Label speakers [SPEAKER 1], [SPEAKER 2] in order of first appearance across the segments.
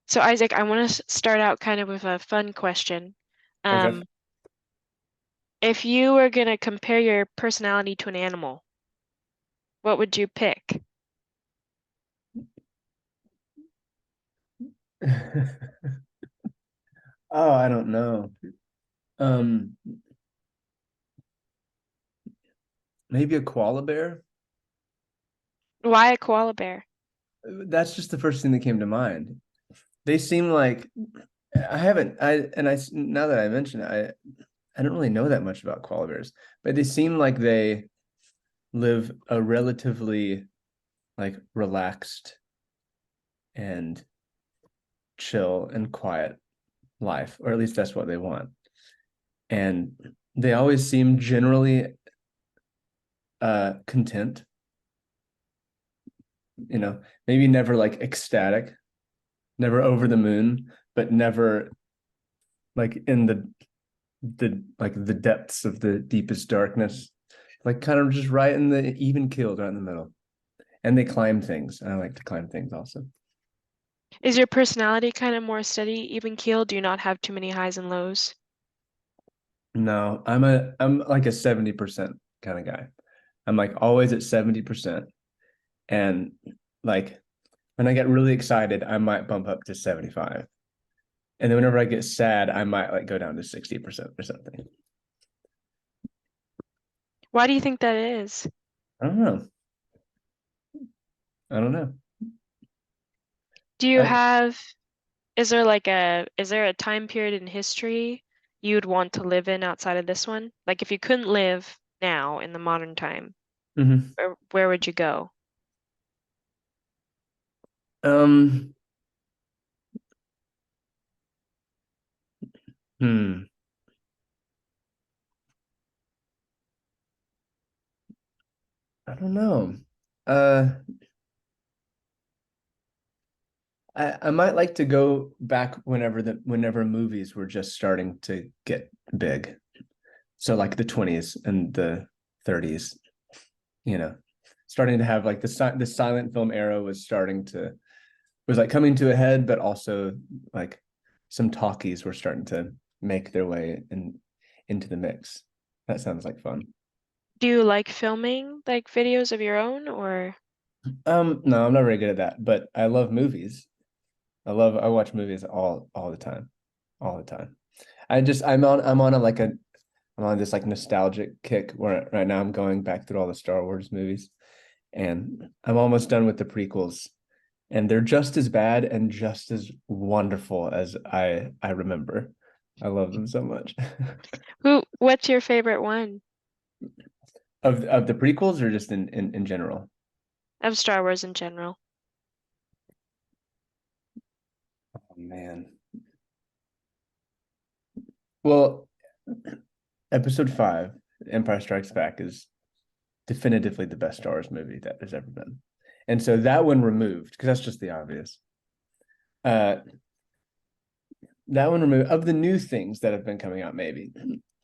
[SPEAKER 1] So Isaac, I want to start out kind of with a fun question.
[SPEAKER 2] Okay.
[SPEAKER 1] Um, if you were gonna compare your personality to an animal, what would you pick?
[SPEAKER 2] Oh, I don't know. Um, Maybe a koala bear.
[SPEAKER 1] Why a koala bear?
[SPEAKER 2] That's just the first thing that came to mind. They seem like I haven't I and I now that I mention it, I don't really know that much about koala bears, but they seem like they live a relatively like relaxed and chill and quiet life, or at least that's what they want. And they always seem generally content, maybe never like ecstatic, never over the moon, but never like in the depths of the deepest darkness. Like kind of just right in the even keeled, right in the middle. And they climb things. I like to climb things also.
[SPEAKER 1] Is your personality kind of more steady, even keel? Do you not have too many highs and lows?
[SPEAKER 2] No, I'm like a 70% kind of guy. I'm like always at 70%. And like when I get really excited, I might bump up to 75. And then whenever I get sad, I might like go down to 60% or something.
[SPEAKER 1] Why do you think that is?
[SPEAKER 2] I don't know. I don't know.
[SPEAKER 1] Do you
[SPEAKER 2] I
[SPEAKER 1] have, is there a time period in history you'd want to live in outside of this one? Like if you couldn't live now in the modern time,
[SPEAKER 2] mhm.
[SPEAKER 1] where would you go?
[SPEAKER 2] um hmm. I don't know. Uh I might like to go back whenever movies were just starting to get big. So like the 20s and the 30s, you know, starting to have like the silent film era was like coming to a head, but also like some talkies were starting to make their way into the mix. That sounds like fun.
[SPEAKER 1] Do you like filming like videos of your own or?
[SPEAKER 2] No, I'm not very good at that, but I love movies. I watch movies all the time. All the time. I'm on a like a I'm on this like nostalgic kick where right now I'm going back through all the Star Wars movies and I'm almost done with the prequels and they're just as bad and just as wonderful as I remember. I love them so much.
[SPEAKER 1] What's your favorite one
[SPEAKER 2] Of the prequels or just in general?
[SPEAKER 1] of Star Wars in general?
[SPEAKER 2] Oh man. Well, episode 5, Empire Strikes Back is definitively the best Star Wars movie that there's ever been. And so that one removed, because that's just the obvious. Uh that one removed of the new things that have been coming out, maybe.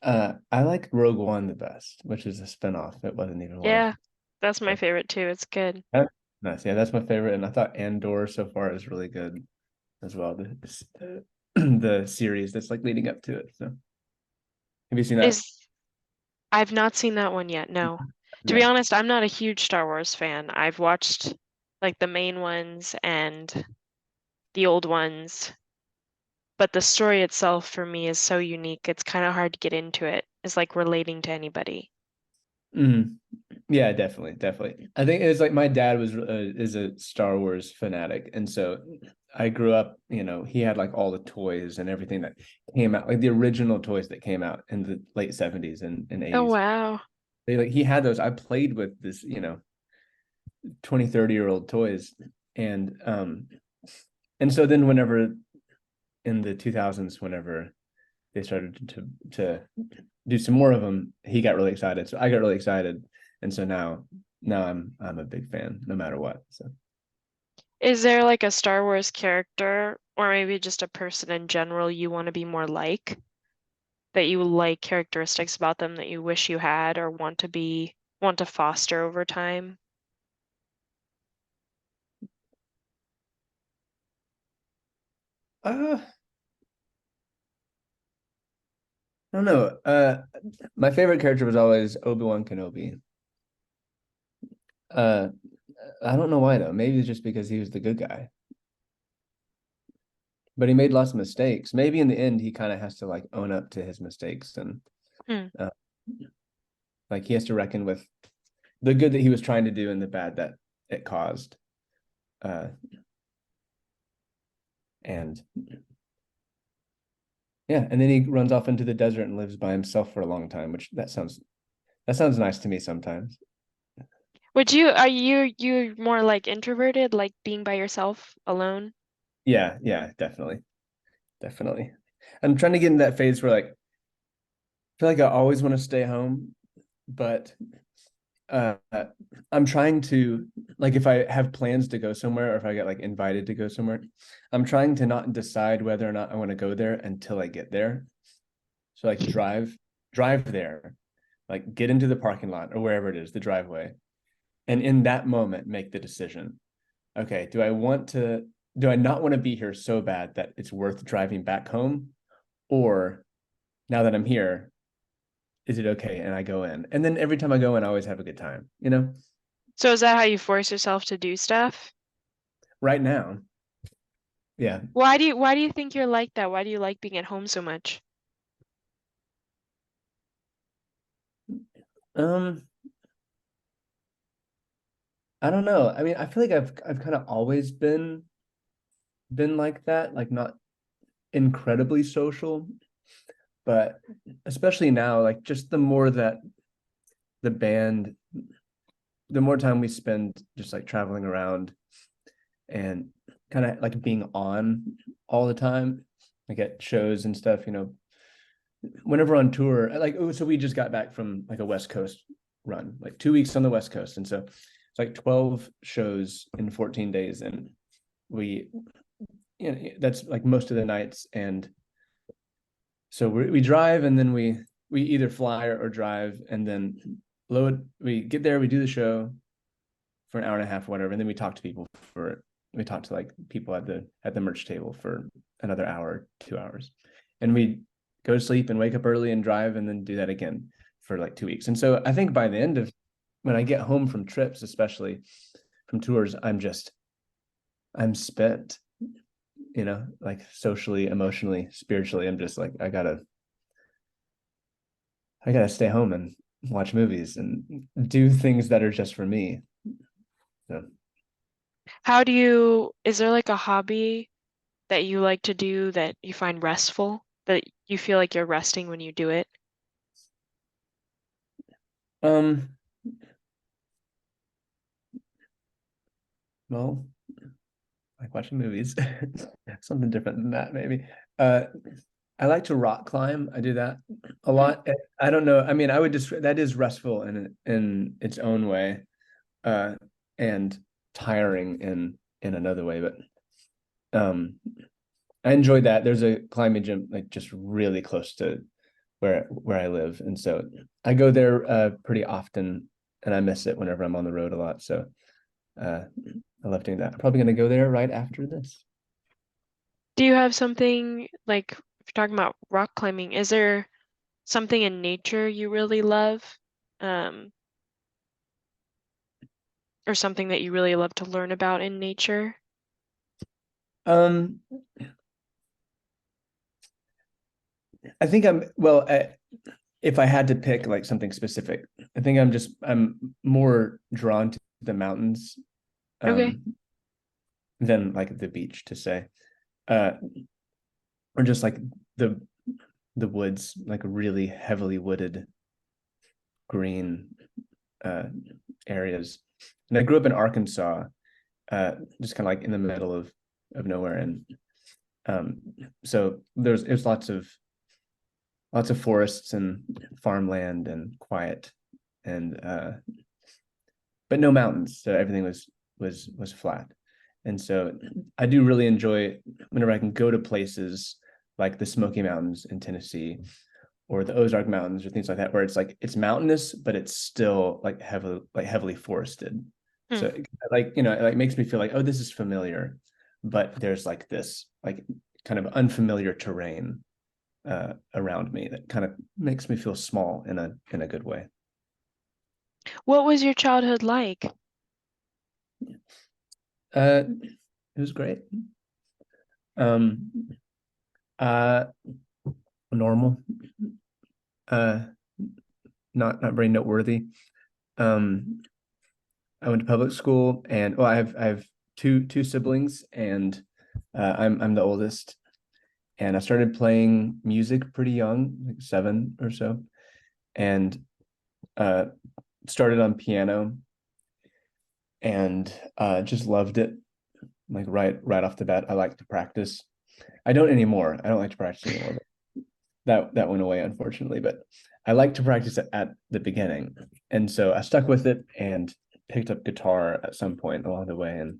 [SPEAKER 2] I like Rogue One the best, which is a spinoff. It wasn't even one of
[SPEAKER 1] Yeah, that's my favorite too. It's good.
[SPEAKER 2] them. Nice. Yeah, that's my favorite. And I thought Andor so far is really good as well. The series that's like leading up to it. So have you seen that?
[SPEAKER 1] Is I've not seen that one yet, no. To be
[SPEAKER 2] Yeah.
[SPEAKER 1] honest, I'm not a huge Star Wars fan. I've watched like the main ones and the old ones, but the story itself for me is so unique. It's kind of hard to get into it. It's like relating to anybody.
[SPEAKER 2] Mhm. Yeah, definitely, definitely. I think it's like my dad was is a Star Wars fanatic, and so I grew up. He had like all the toys and everything that came out, like the original toys that came out in the late '70s and
[SPEAKER 1] Oh
[SPEAKER 2] '80s.
[SPEAKER 1] wow.
[SPEAKER 2] He had those. I played with this, 20, 30-year-old toys, and and so then whenever in the 2000s, whenever they started to do some more of them, he got really excited. So I got really excited, and so now I'm a big fan no matter what. So
[SPEAKER 1] Is there like a Star Wars character or maybe just a person in general you want to be more like? That you like characteristics about them that you wish you had or want to foster over time?
[SPEAKER 2] I don't know. My favorite character was always Obi-Wan Kenobi. Uh, I don't know why though. Maybe it's just because he was the good guy, but he made lots of mistakes. Maybe in the end, he kind of has to like own up to his mistakes and
[SPEAKER 1] Hmm.
[SPEAKER 2] uh, like he has to reckon with the good that he was trying to do and the bad that it caused. Uh, and yeah, and then he runs off into the desert and lives by himself for a long time, which that sounds nice to me sometimes.
[SPEAKER 1] Are you more like introverted, like being by yourself alone?
[SPEAKER 2] Yeah, yeah, definitely, definitely. I'm trying to get in that phase where like I feel like I always want to stay home, but uh I'm trying to like if I have plans to go somewhere or if I get like invited to go somewhere, I'm trying to not decide whether or not I want to go there until I get there. So like drive there, like get into the parking lot or wherever it is, the driveway, and in that moment make the decision. Okay, do I not want to be here so bad that it's worth driving back home? Or now that I'm here, is it okay? And I go in. And then every time I go in, I always have a good time, you know?
[SPEAKER 1] So is that how you force yourself to do stuff?
[SPEAKER 2] Right now. Yeah.
[SPEAKER 1] Why do you think you're like that? Why do you like being at home so much?
[SPEAKER 2] Um, I don't know. I mean, I feel like I've kind of always been like that, like not incredibly social, but especially now, like just the more that the band, the more time we spend just like traveling around and kind of like being on all the time, like at shows and stuff, whenever on tour, like so we just got back from like a West Coast run, like 2 weeks on the West Coast. And so it's like 12 shows in 14 days. And we, that's like most of the nights. And so we drive and then we either fly or drive and then we get there, we do the show for an hour and a half, or whatever, and then we talk to like people at the merch table for another hour, 2 hours, and we go to sleep and wake up early and drive and then do that again for like 2 weeks. And so I think by the end of when I get home from trips, especially from tours, I'm spent, like socially, emotionally, spiritually. I'm just like I gotta stay home and watch movies and do things that are just for me. So
[SPEAKER 1] Is there like a hobby that you like to do that you find restful, that you feel like you're resting when you do it?
[SPEAKER 2] um well, like watching movies. Something different than that, maybe. Uh, I like to rock climb. I do that a
[SPEAKER 1] Hmm.
[SPEAKER 2] lot. I don't know. I mean, I would just that is restful in its own way, uh, and tiring in another way. But um, I enjoy that. There's a climbing gym like just really close to where I live, and so I go there pretty often, and I miss it whenever I'm on the road a lot. So uh, I love doing that. I'm probably gonna go there right after this.
[SPEAKER 1] Do you have something like, if you're talking about rock climbing, is there something in nature you really love? Um, or something that you really love to learn about in nature?
[SPEAKER 2] Um, I think if I had to pick like something specific, I think I'm more drawn to the mountains
[SPEAKER 1] Okay.
[SPEAKER 2] um, than like the beach to say, uh, or just like the the woods, like really heavily wooded green uh, areas. And I grew up in Arkansas, just kind of like in the middle of nowhere, and um, so there's lots of forests and farmland and quiet and but no mountains, so everything was flat. And so I do really enjoy whenever I can go to places like the Smoky Mountains in Tennessee or the Ozark Mountains or things like that, where it's like it's mountainous but it's still like heavily forested.
[SPEAKER 1] Hmm.
[SPEAKER 2] So like it like makes me feel like, oh, this is familiar, but there's like this like kind of unfamiliar terrain around me that kind of makes me feel small in a good way.
[SPEAKER 1] What was your childhood like?
[SPEAKER 2] It was great. Um, uh, Normal. Uh, not very noteworthy. Um, I went to public school, and well, I have two siblings, and I'm the oldest. And I started playing music pretty young, like 7 or so, and uh, started on piano, and just loved it. Like right off the bat, I like to practice. I don't anymore. I don't like to practice anymore. But that went away unfortunately. But I like to practice it at the beginning, and so I stuck with it and picked up guitar at some point along the way, and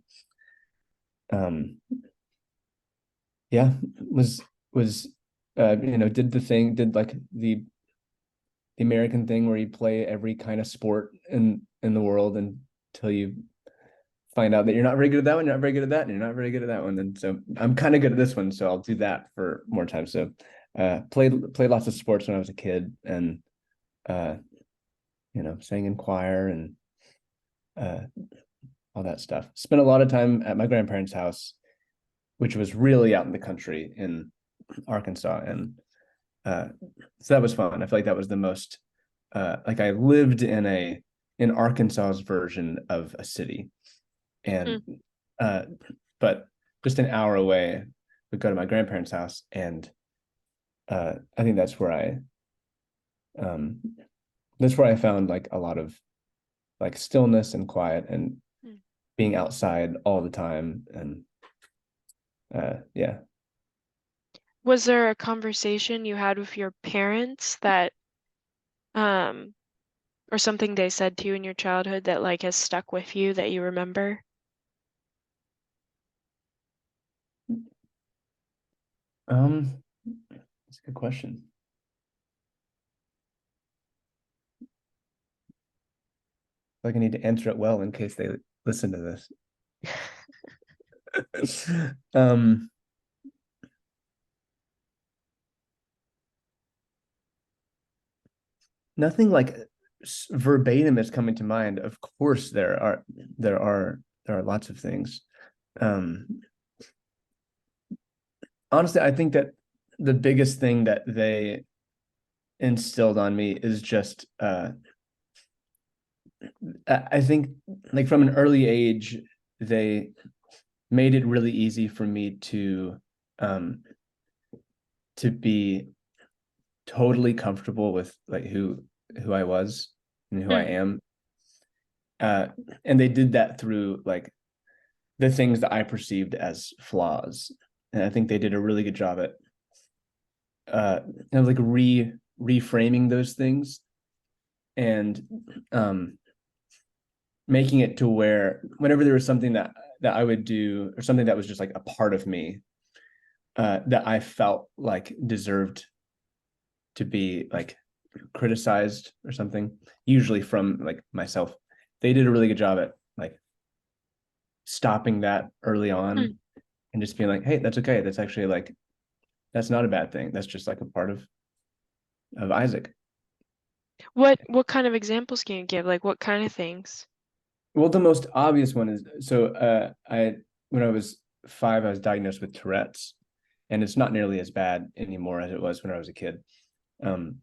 [SPEAKER 2] um, yeah, was did the thing, did like the American thing where you play every kind of sport in the world until you find out that you're not very good at that one, you're not very good at that, and you're not very good at that one. And so I'm kind of good at this one, so I'll do that for more time. So played lots of sports when I was a kid, and uh, sang in choir and uh, all that stuff. Spent a lot of time at my grandparents' house, which was really out in the country in Arkansas, and uh, so that was fun. I feel like that was the most like I lived in Arkansas's version of a city, and
[SPEAKER 1] Mm.
[SPEAKER 2] uh, but just an hour away, we go to my grandparents' house, and I think um, that's where I found like a lot of like stillness and quiet and
[SPEAKER 1] Mm.
[SPEAKER 2] being outside all the time, and yeah.
[SPEAKER 1] Was there a conversation you had with your parents that, um, or something they said to you in your childhood that like has stuck with you that you remember?
[SPEAKER 2] That's a good question. Like I need to answer it well in case they listen to this. um, Nothing like verbatim is coming to mind. Of course, there are lots of things. Um, Honestly, I think that the biggest thing that they instilled on me is just I think like from an early age they made it really easy for me um to be totally comfortable with like who I was and who I
[SPEAKER 1] Mm.
[SPEAKER 2] am. Uh and they did that through like the things that I perceived as flaws. And I think they did a really good job at uh kind of like reframing those things and um making it to where whenever there was something that I would do or something that was just like a part of me that I felt like deserved to be like criticized or something, usually from like myself. They did a really good job at like stopping that early
[SPEAKER 1] Mm.
[SPEAKER 2] on and just being like, hey, that's okay. That's actually like that's not a bad thing. That's just like a part of Isaac.
[SPEAKER 1] What kind of examples can you give? Like what kind of things?
[SPEAKER 2] Well, the most obvious one is so I when I was 5, I was diagnosed with Tourette's, and it's not nearly as bad anymore as it was when I was a kid. Um,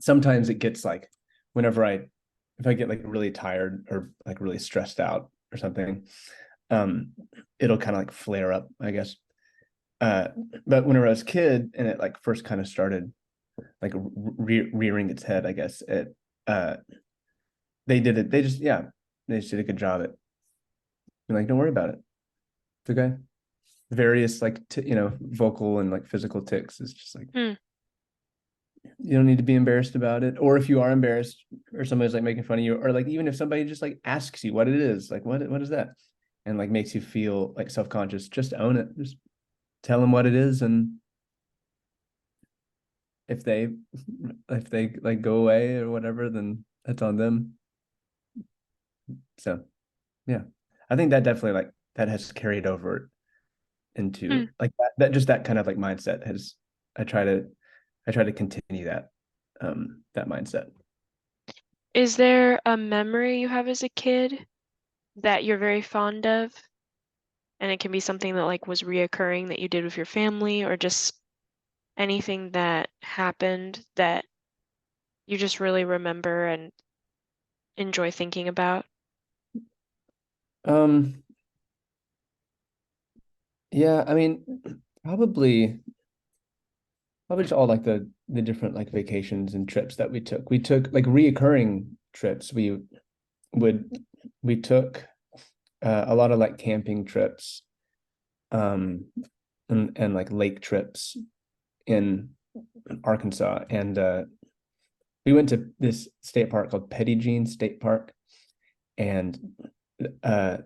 [SPEAKER 2] Sometimes it gets like whenever if I get like really tired or like really stressed out or something, um, it'll kind of like flare up, I guess. Uh, but whenever I was a kid and it like first kind of started like rearing its head, I guess uh they did it. They just yeah, they just did a good job at being like, don't worry about it. It's okay. Various like vocal and like physical tics is just like
[SPEAKER 1] Mm.
[SPEAKER 2] you don't need to be embarrassed about it. Or if you are embarrassed or somebody's like making fun of you, or like even if somebody just like asks you what it is, like what is that? And like makes you feel like self-conscious, just own it. Just tell them what it is. And if they if they like go away or whatever, then that's on them. So yeah. I think that definitely like that has carried over
[SPEAKER 1] Hmm.
[SPEAKER 2] into like that just that kind of like mindset has I try to I try to continue that mindset.
[SPEAKER 1] Is there a memory you have as a kid that you're very fond of? And it can be something that like was reoccurring that you did with your family or just anything that happened that you just really remember and enjoy thinking about?
[SPEAKER 2] Um yeah, I mean probably probably just all like the different like vacations and trips that we took. We took like reoccurring trips. Would we took a lot of like camping trips um and like lake trips in Arkansas and we went to this state park called Petit Jean State Park and uh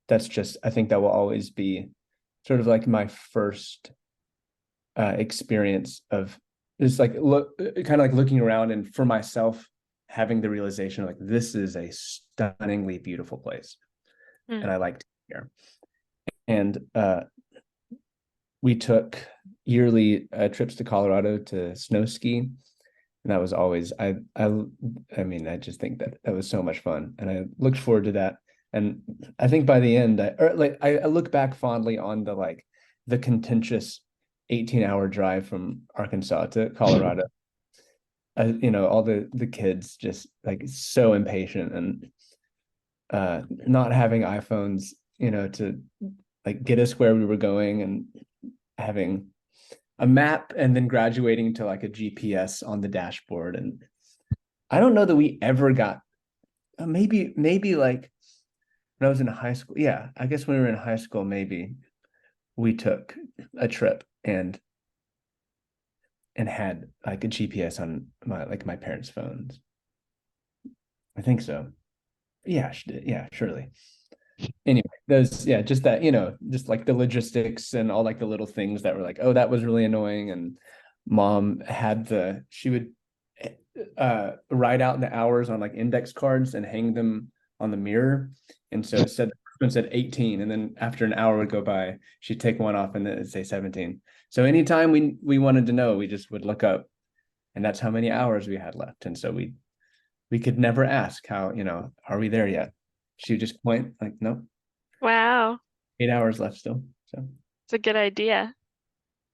[SPEAKER 2] that's just I think that will always be sort of like my first experience of just like look kind of like looking around and for myself having the realization like this is a stunningly beautiful place
[SPEAKER 1] Hmm.
[SPEAKER 2] and I liked it here and we took yearly trips to Colorado to snow ski and that was always I mean I just think that that was so much fun and I looked forward to that and I think by the end I look back fondly on the like the contentious 18-hour drive from Arkansas to Colorado. All the kids just like so impatient and not having iPhones, to like get us where we were going and having a map and then graduating to like a GPS on the dashboard. And I don't know that we ever got maybe like when I was in high school. Yeah, I guess when we were in high school, maybe we took a trip and had like a GPS on my parents' phones. I think so. Yeah, yeah, surely. Anyway, those yeah, just that, just like the logistics and all like the little things that were like, oh, that was really annoying. And mom had she would write out the hours on like index cards and hang them on the mirror. And so it said the first one said 18, and then after an hour would go by, she'd take one off and then it'd say 17. So anytime we wanted to know, we just would look up, and that's how many hours we had left. And so we could never ask how, are we there yet? She would just point like, nope,
[SPEAKER 1] Wow,
[SPEAKER 2] 8 hours left still. So
[SPEAKER 1] it's a good idea.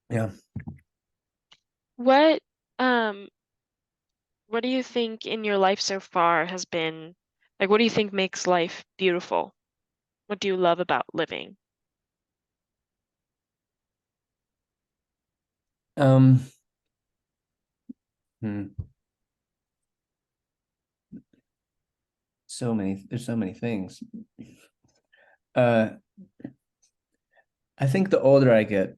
[SPEAKER 2] yeah.
[SPEAKER 1] What um what do you think in your life so far has been like what do you think makes life beautiful? What do you love about living?
[SPEAKER 2] Um, hmm, there's so many things. Uh, I think the older I get,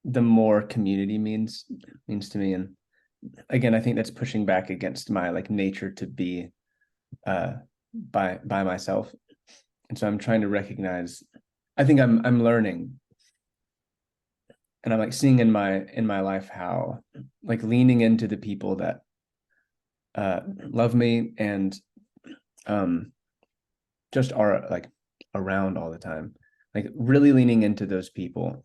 [SPEAKER 2] the more community means to me. And again, I think that's pushing back against my like nature to be uh by myself. And so I'm trying to recognize, I think I'm learning and I'm like seeing in my life how like leaning into the people that love me and um just are like around all the time. Like really leaning into those people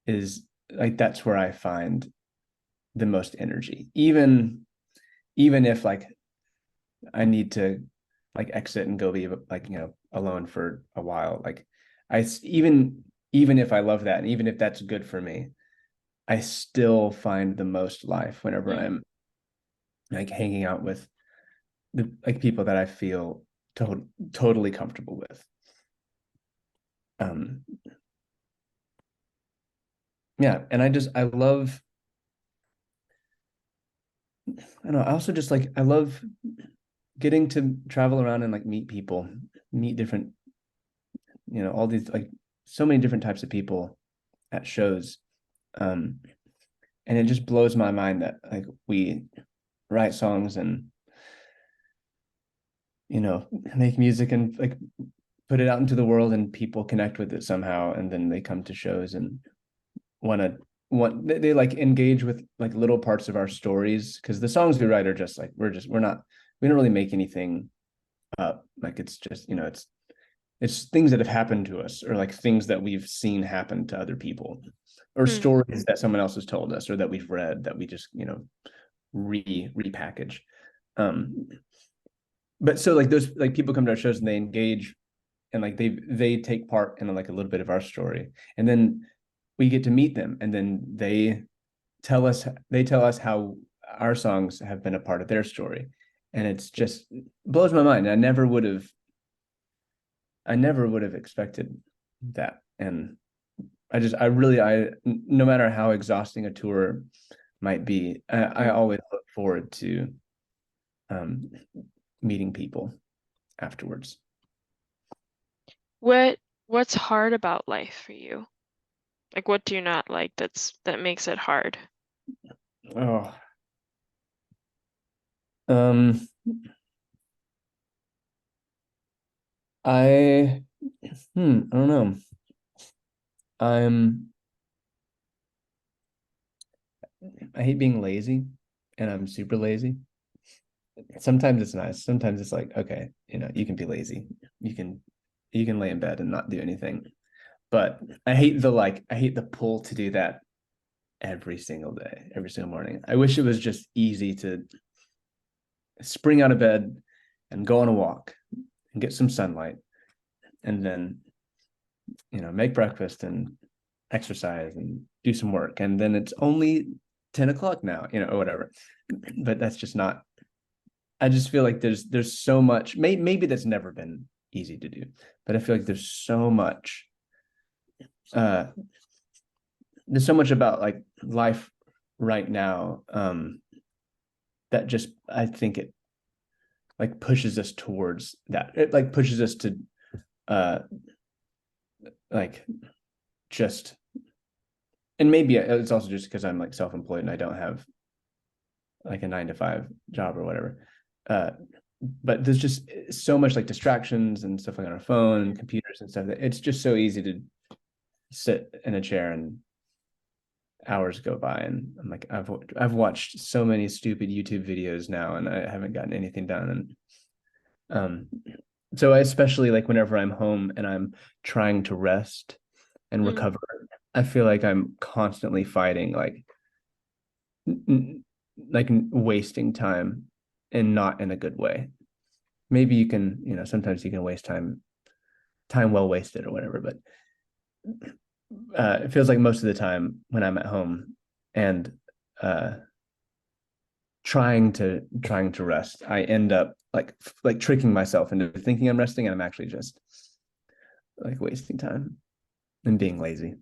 [SPEAKER 2] is like that's where I find the most energy. Even if like I need to like exit and go be like, alone for a while. Like even if I love that and even if that's good for me, I still find the most life whenever
[SPEAKER 1] Hmm.
[SPEAKER 2] I'm like hanging out with the like people that I feel totally comfortable with. Um yeah, and I love I don't know, I also just like I love getting to travel around and like meet people, meet different, all these like so many different types of people at shows. Um, and it just blows my mind that like we write songs and make music and like put it out into the world and people connect with it somehow and then they come to shows and want to they like engage with like little parts of our stories because the songs we write are just like we don't really make anything up like it's just it's things that have happened to us, or like things that we've seen happen to other people, or
[SPEAKER 1] Hmm.
[SPEAKER 2] stories that someone else has told us, or that we've read that we just, repackage. Um, but so like those like people come to our shows and they engage, and like they take part in like a little bit of our story, and then we get to meet them, and then they tell us how our songs have been a part of their story, and it's just blows my mind. I never would have expected that. And I no matter how exhausting a tour might be, I
[SPEAKER 1] Hmm.
[SPEAKER 2] always look forward to um, meeting people afterwards.
[SPEAKER 1] What's hard about life for you? Like what do you not like that makes it hard?
[SPEAKER 2] Oh, um, I, I don't know. I'm, I hate being lazy, and I'm super lazy. Sometimes it's nice. Sometimes it's like, okay, you can be lazy. You can, you can lay in bed and not do anything. But I hate the pull to do that every single day, every single morning. I wish it was just easy to spring out of bed and go on a walk and get some sunlight, and then, make breakfast and exercise and do some work. And then it's only 10 o'clock now, or whatever. But that's just not, I just feel like there's so much, maybe that's never been easy to do, but I feel like uh there's so much about like life right now, that just, I think it like pushes us towards that. It like pushes us to uh like just, and maybe it's also just because I'm like self-employed and I don't have like a 9 to 5 job or whatever. Uh, but there's just so much like distractions and stuff like on our phone and computers and stuff, that it's just so easy to sit in a chair and hours go by, and I'm like, I've watched so many stupid YouTube videos now, and I haven't gotten anything done. And um so I especially like whenever I'm home and I'm trying to rest and
[SPEAKER 1] Mm.
[SPEAKER 2] recover, I feel like I'm constantly fighting like wasting time, and not in a good way. Maybe you can, sometimes you can waste time well wasted or whatever, but it feels like most of the time when I'm at home and uh trying to rest, I end up like tricking myself into thinking I'm resting, and I'm actually just like wasting time and being lazy.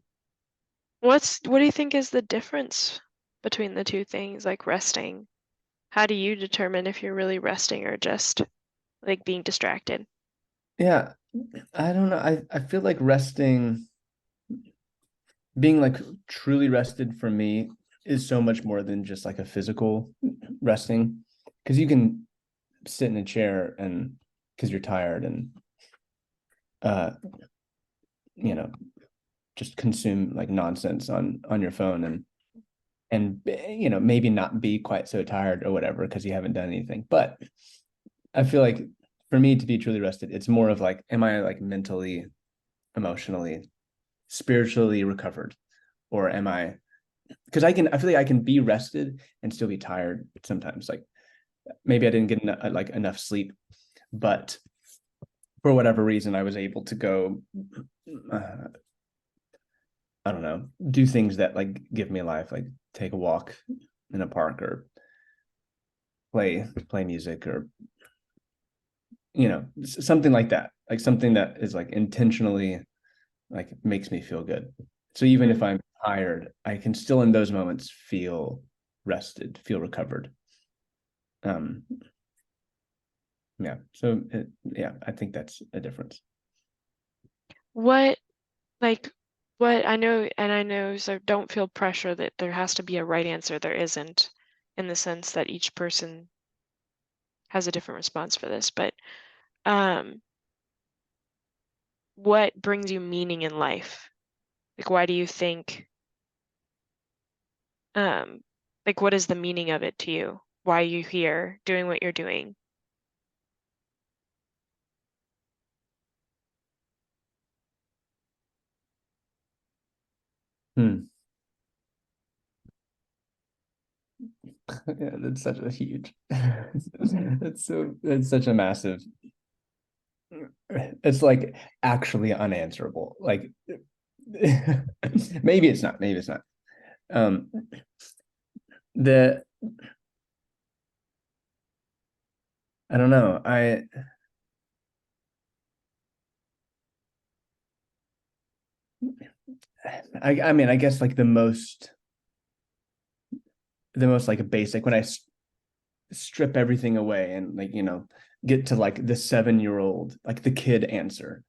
[SPEAKER 1] What do you think is the difference between the two things, like resting? How do you determine if you're really resting or just like being distracted?
[SPEAKER 2] Yeah, I don't know. I feel like resting, being like truly rested for me, is so much more than just like a physical resting, because you can sit in a chair and because you're tired, and uh you know just consume like nonsense on your phone, and maybe not be quite so tired or whatever because you haven't done anything. But I feel like for me to be truly rested, it's more of like, am I like mentally, emotionally, spiritually recovered, or am I, because I feel like I can be rested and still be tired sometimes. Like maybe I didn't get enough sleep, but for whatever reason I was able to go, uh, I don't know, do things that like give me life, like take a walk in a park, or play music, or something like that, like something that is like intentionally like makes me feel good. So even if
[SPEAKER 1] Mm.
[SPEAKER 2] I'm tired, I can still in those moments feel rested, feel recovered. um yeah, so yeah, I think that's a difference.
[SPEAKER 1] What like what I know, and I know, so don't feel pressure that there has to be a right answer. There isn't, in the sense that each person has a different response for this, but um what brings you meaning in life? Like why do you think um like what is the meaning of it to you? Why are you here doing what you're doing?
[SPEAKER 2] Hmm. Yeah, that's such a huge. It's such a massive. It's like actually unanswerable. Like maybe it's not. Maybe it's not. Um, the I don't know. I mean, I guess like the most like basic when I strip everything away and like get to like the 7-year old like the kid answer,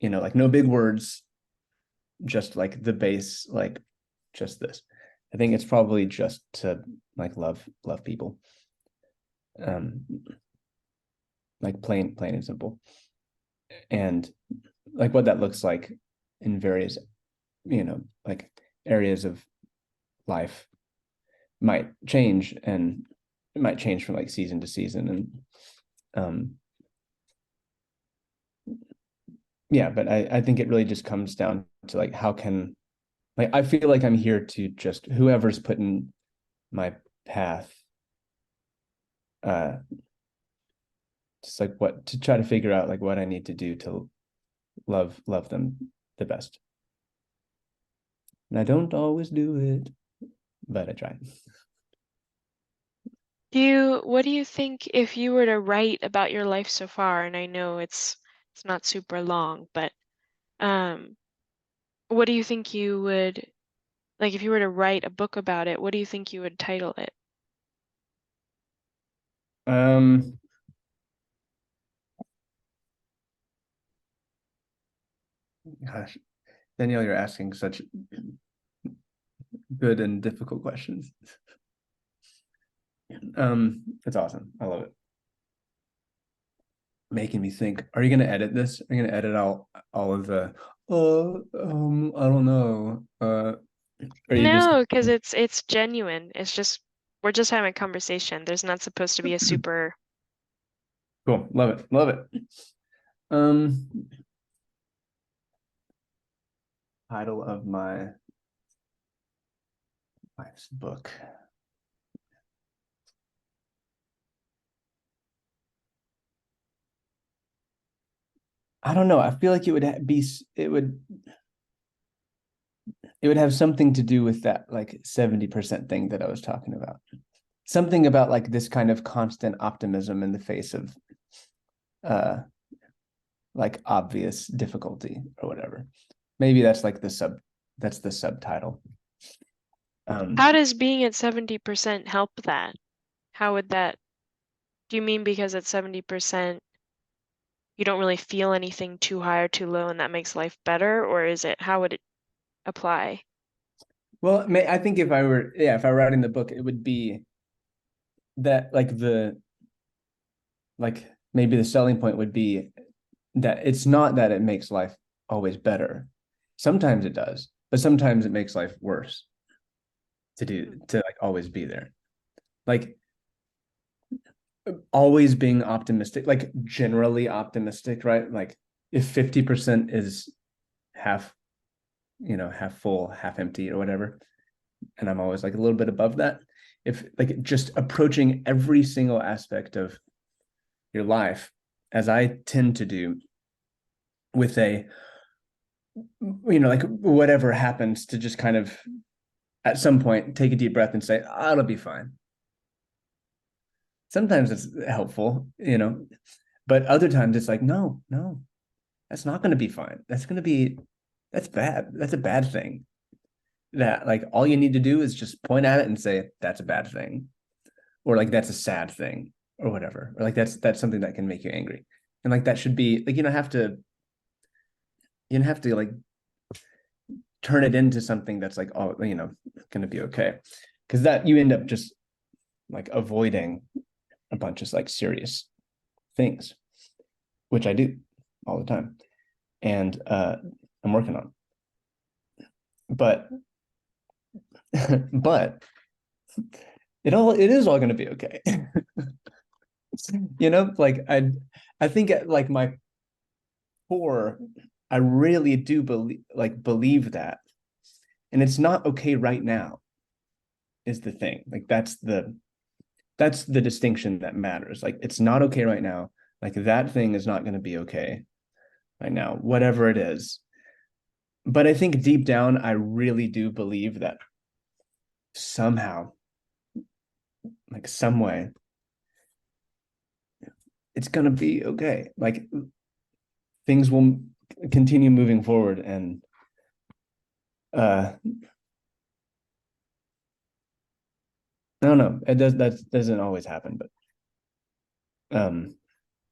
[SPEAKER 2] like no big words, just like the base, like just this. I think it's probably just to like love people, um like plain and simple, and like what that looks like in various like areas of life might change, and it might change from like season to season, and um yeah, but I think it really just comes down to like how can like I feel like I'm here to just whoever's put in my path, uh just like what to try to figure out like what I need to do to love them the best. And I don't always do it, but I try.
[SPEAKER 1] What do you think if you were to write about your life so far, and I know it's not super long, but um what do you think you would like if you were to write a book about it, what do you think you would title it?
[SPEAKER 2] Um Gosh, Danielle, you're asking such good and difficult questions. It's awesome. I love it. Making me think. Are you gonna edit this? Are you gonna edit out all of the I don't know. Are you just
[SPEAKER 1] No, because it's genuine. It's just we're just having a conversation. There's not supposed to be a super
[SPEAKER 2] cool? Love it. Love it. Um, Title of my life's book. I don't know. I feel like it would have something to do with that like 70% thing that I was talking about. Something about like this kind of constant optimism in the face of uh like obvious difficulty or whatever. Maybe that's the subtitle.
[SPEAKER 1] How
[SPEAKER 2] Um
[SPEAKER 1] does being at 70% help that? How would that, do you mean because at 70% you don't really feel anything too high or too low and that makes life better? Or is it, how would it apply?
[SPEAKER 2] well, I think if I were writing the book, it would be that like maybe the selling point would be that it's not that it makes life always better. Sometimes it does, but sometimes it makes life worse to like always be there. Like always being optimistic, like generally optimistic, right? Like if 50% is half, half full, half empty or whatever, and I'm always like a little bit above that. If like just approaching every single aspect of your life as I tend to do with like whatever happens to just kind of at some point take a deep breath and say, oh, it'll be fine. Sometimes it's helpful, but other times it's like, no, no, that's not going to be fine. That's bad. That's a bad thing. That like all you need to do is just point at it and say, that's a bad thing. Or like that's a sad thing or whatever. Or like that's something that can make you angry. And like that should be like you don't have to like turn it into something that's like going to be okay, because that you end up just like avoiding a bunch of like serious things, which I do all the time, and I'm working on, but but it is all going to be okay. Like I think at like my core I really do believe that, And it's not okay right now is the thing. Like that's the distinction that matters. Like it's not okay right now. Like that thing is not going to be okay right now, whatever it is. But I think deep down, I really do believe that somehow, like some way, it's going to be okay. Like things will continue moving forward, and I don't know. It does that doesn't always happen, but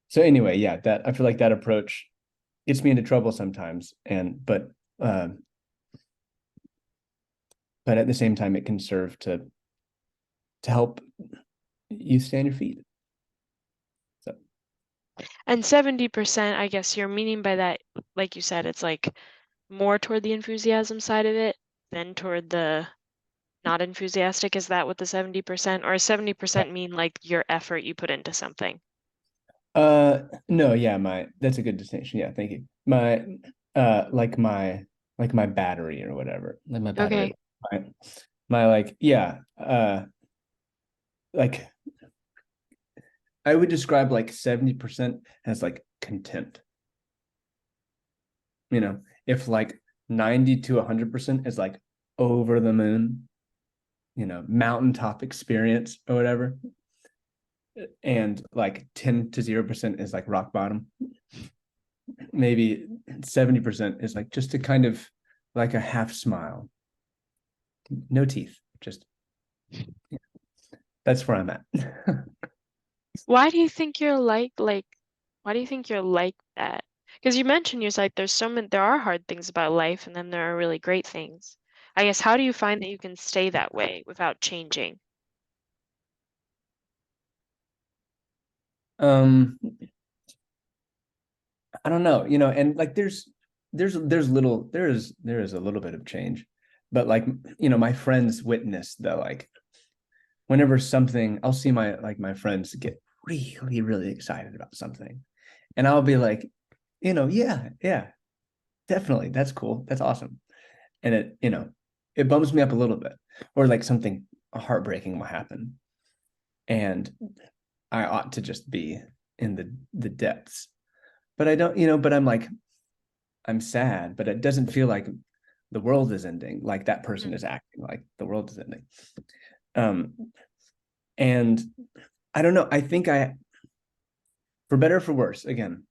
[SPEAKER 2] so anyway, yeah, that I feel like that approach gets me into trouble sometimes, and uh, but at the same time, it can serve to help you stay on your feet. So
[SPEAKER 1] And 70%, I guess you're meaning by that, like you said, it's like more toward the enthusiasm side of it than toward the not enthusiastic. Is that what the 70%, or 70% mean like your effort you put into something?
[SPEAKER 2] no, yeah, my that's a good distinction. Yeah, thank you. My like my battery or whatever. Like my battery.
[SPEAKER 1] Okay.
[SPEAKER 2] My, my like yeah, like I would describe like 70% as like content. You know, if like 90 to 100% is like over the moon, you know, mountaintop experience or whatever, and like 10 to 0% is like rock bottom, maybe 70% is like just a kind of like a half smile, no teeth, just yeah, that's where I'm at.
[SPEAKER 1] Why do you think you're why do you think you're like that? Because you mentioned you're like there's so many there are hard things about life and then there are really great things. I guess how do you find that you can stay that way without changing?
[SPEAKER 2] um I don't know, you know, and like there's little there is a little bit of change, but like, you know, my friends witness the like whenever something, I'll see my like my friends get really really excited about something, and I'll be like, you know, yeah, yeah, definitely, that's cool, that's awesome, and it, you know, it bums me up a little bit, or like something heartbreaking will happen, and I ought to just be in the depths, but I don't, you know, but I'm like, I'm sad, but it doesn't feel like the world is ending, like that person
[SPEAKER 1] Hmm.
[SPEAKER 2] is acting like the world is ending. um and I don't know, I think I, for better or for worse, again,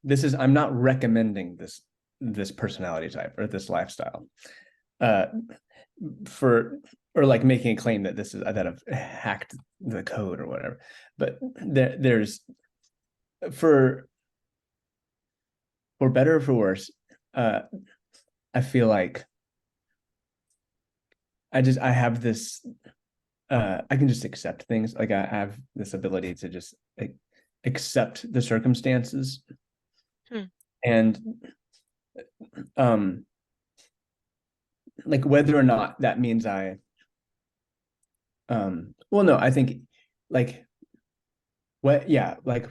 [SPEAKER 2] this is, I'm not recommending this personality type or this lifestyle uh for, or like making a claim that this is that I've hacked the code or whatever, but there's, for better or for worse, uh I feel like I have this, I can just accept things, like I have this ability to just like accept the circumstances,
[SPEAKER 1] Hmm.
[SPEAKER 2] and um like whether or not that means I, well, no, I think like what, yeah, like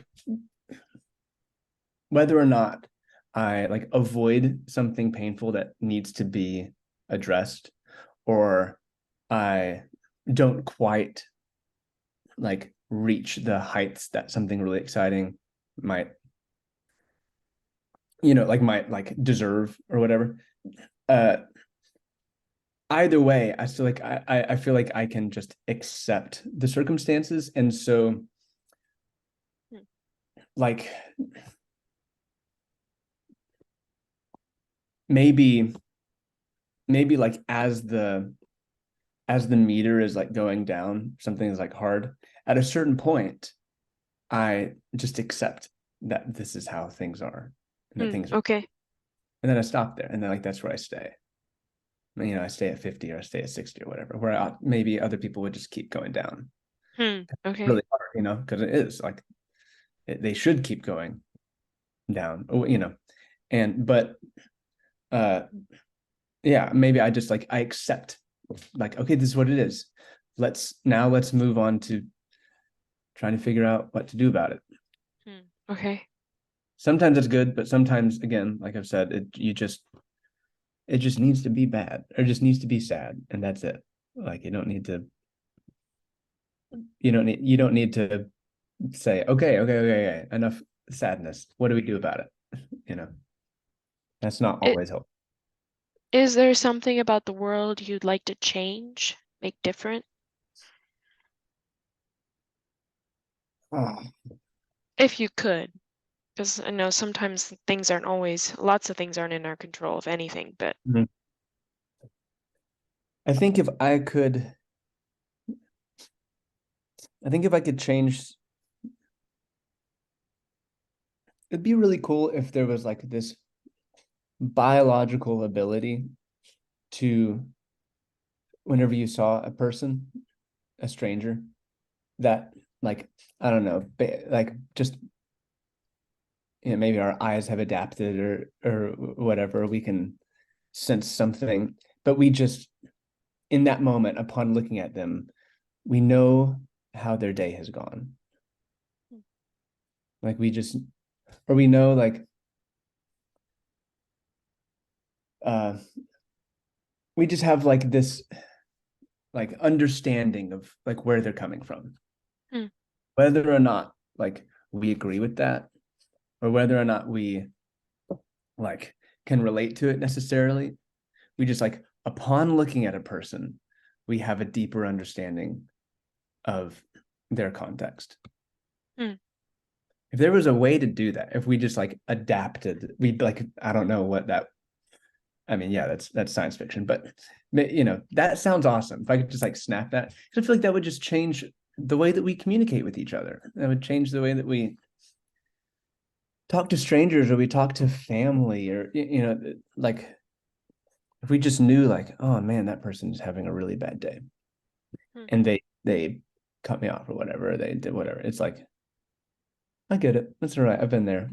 [SPEAKER 2] whether or not I like avoid something painful that needs to be addressed, or I don't quite like reach the heights that something really exciting might, you know, like might like deserve or whatever, uh either way, I still like I feel like I can just accept the circumstances, and so
[SPEAKER 1] Hmm.
[SPEAKER 2] like maybe like as the meter is like going down, something is like hard. At a certain point, I just accept that this is how things are, and that
[SPEAKER 1] Hmm.
[SPEAKER 2] things are,
[SPEAKER 1] Okay.
[SPEAKER 2] and then I stop there, and then like that's where I stay. You know, I stay at 50 or I stay at 60 or whatever, where maybe other people would just keep going down
[SPEAKER 1] Hmm. Okay.
[SPEAKER 2] really hard, you know, because it is like they should keep going down, you know, and but uh yeah, maybe I just like I accept, like, okay, this is what it is. Let's move on to trying to figure out what to do about it.
[SPEAKER 1] Hmm. Okay.
[SPEAKER 2] Sometimes it's good, but sometimes, again, like I've said, you just it just needs to be bad or just needs to be sad, and that's it. Like you don't need to say, okay, enough sadness. What do we do about it? You know, that's not
[SPEAKER 1] It,
[SPEAKER 2] always helpful.
[SPEAKER 1] is there something about the world you'd like to change, make different?
[SPEAKER 2] Oh.
[SPEAKER 1] If you could, because I know sometimes things aren't always, lots of things aren't in our control, if anything, but
[SPEAKER 2] Mhm. I think if I could, I think if I could change, it'd be really cool if there was like this biological ability to, whenever you saw a person, a stranger, that like, I don't know, like just, maybe our eyes have adapted or whatever, we can sense something, but we just, in that moment, upon looking at them, we know how their day has gone. Like we just, or we know like, uh, we just have like this like understanding of like where they're coming from,
[SPEAKER 1] hmm,
[SPEAKER 2] whether or not like we agree with that, or whether or not we like can relate to it necessarily. We just like, upon looking at a person, we have a deeper understanding of their context.
[SPEAKER 1] hmm,
[SPEAKER 2] If there was a way to do that, if we just like adapted, we like, I don't know what that, I mean, yeah, that's science fiction, but that sounds awesome. If I could just like snap that, because I feel like that would just change the way that we communicate with each other. That would change the way that we talk to strangers or we talk to family, or like if we just knew like, oh man, that person's having a really bad day,
[SPEAKER 1] hmm,
[SPEAKER 2] and they cut me off or whatever, they did whatever. It's like, I get it. That's all right. I've been there.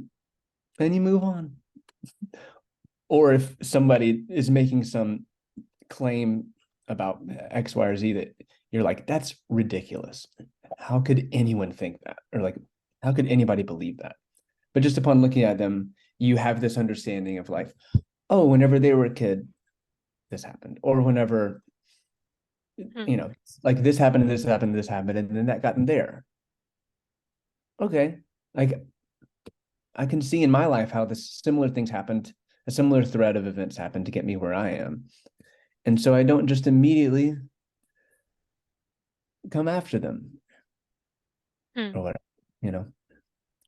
[SPEAKER 2] And you move on. Or if somebody is making some claim about X, Y, or Z that you're like, that's ridiculous. How could anyone think that? Or like, how could anybody believe that? But just upon looking at them, you have this understanding of like, oh, whenever they were a kid, this happened. Or whenever,
[SPEAKER 1] hmm,
[SPEAKER 2] you know, like this happened, and this happened, and this happened, and then that got them there. Okay. Like I can see in my life how this similar things happened, a similar thread of events happened to get me where I am. And so I don't just immediately come after them
[SPEAKER 1] hmm.
[SPEAKER 2] or whatever, you know.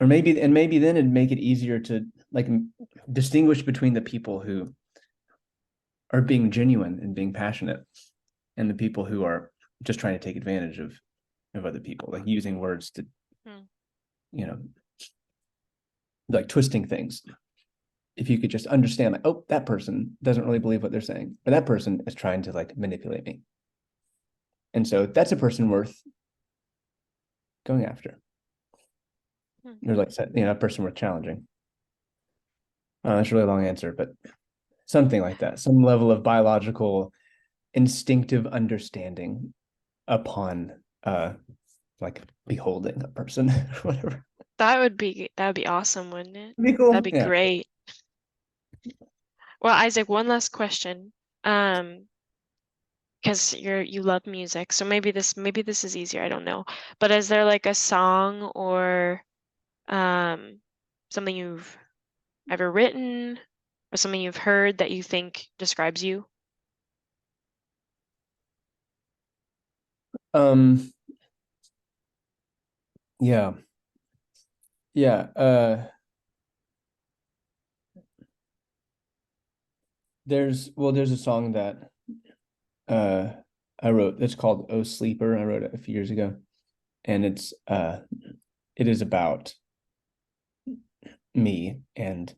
[SPEAKER 2] Or maybe then it'd make it easier to like distinguish between the people who are being genuine and being passionate and the people who are just trying to take advantage of other people, like using words to,
[SPEAKER 1] Hmm.
[SPEAKER 2] you know, like twisting things. If you could just understand like, oh, that person doesn't really believe what they're saying, or that person is trying to like manipulate me. And so that's a person worth going after.
[SPEAKER 1] Hmm.
[SPEAKER 2] Or like, a person worth challenging. That's a really long answer, but something like that, some level of biological instinctive understanding upon like beholding a person or whatever.
[SPEAKER 1] That would be awesome, wouldn't it?
[SPEAKER 2] Be
[SPEAKER 1] That'd
[SPEAKER 2] cool.
[SPEAKER 1] be
[SPEAKER 2] Yeah.
[SPEAKER 1] great. Well, Isaac, one last question. Um, because you love music, so maybe this is easier, I don't know. But is there like a song or um something you've ever written or something you've heard that you think describes you?
[SPEAKER 2] Um, yeah. Yeah. There's a song that uh I wrote. It's called "Oh Sleeper." I wrote it a few years ago. And it is about me and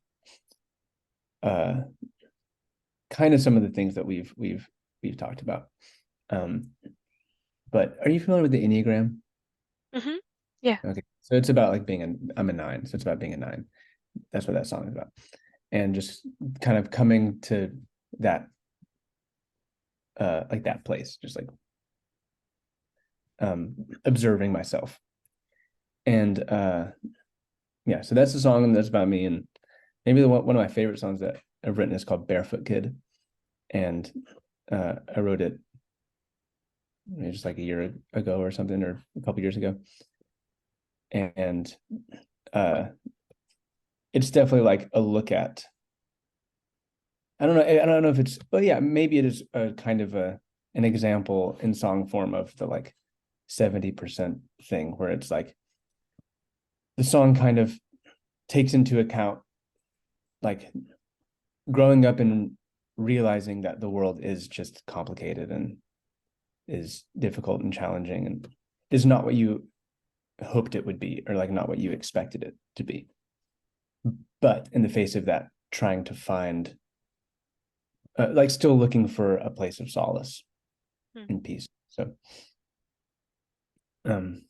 [SPEAKER 2] uh kind of some of the things that we've talked about. Um, but are you familiar with the Enneagram?
[SPEAKER 1] Mm-hmm. Yeah.
[SPEAKER 2] Okay. So it's about like I'm a nine. So it's about being a nine. That's what that song is about. And just kind of coming to that like that place, just like observing myself. And yeah, so that's the song that's about me. And maybe one of my favorite songs that I've written is called Barefoot Kid. and I wrote it just like a year ago or something, or a couple years ago, and uh, it's definitely like a look at. I don't know. I don't know if it's, but yeah, maybe it is a kind of an example in song form of the like 70% thing, where it's like the song kind of takes into account like growing up and realizing that the world is just complicated and is difficult and challenging and is not what you hoped it would be, or like not what you expected it to be. But in the face of that, trying to find like still looking for a place of solace
[SPEAKER 1] Hmm.
[SPEAKER 2] and peace. So um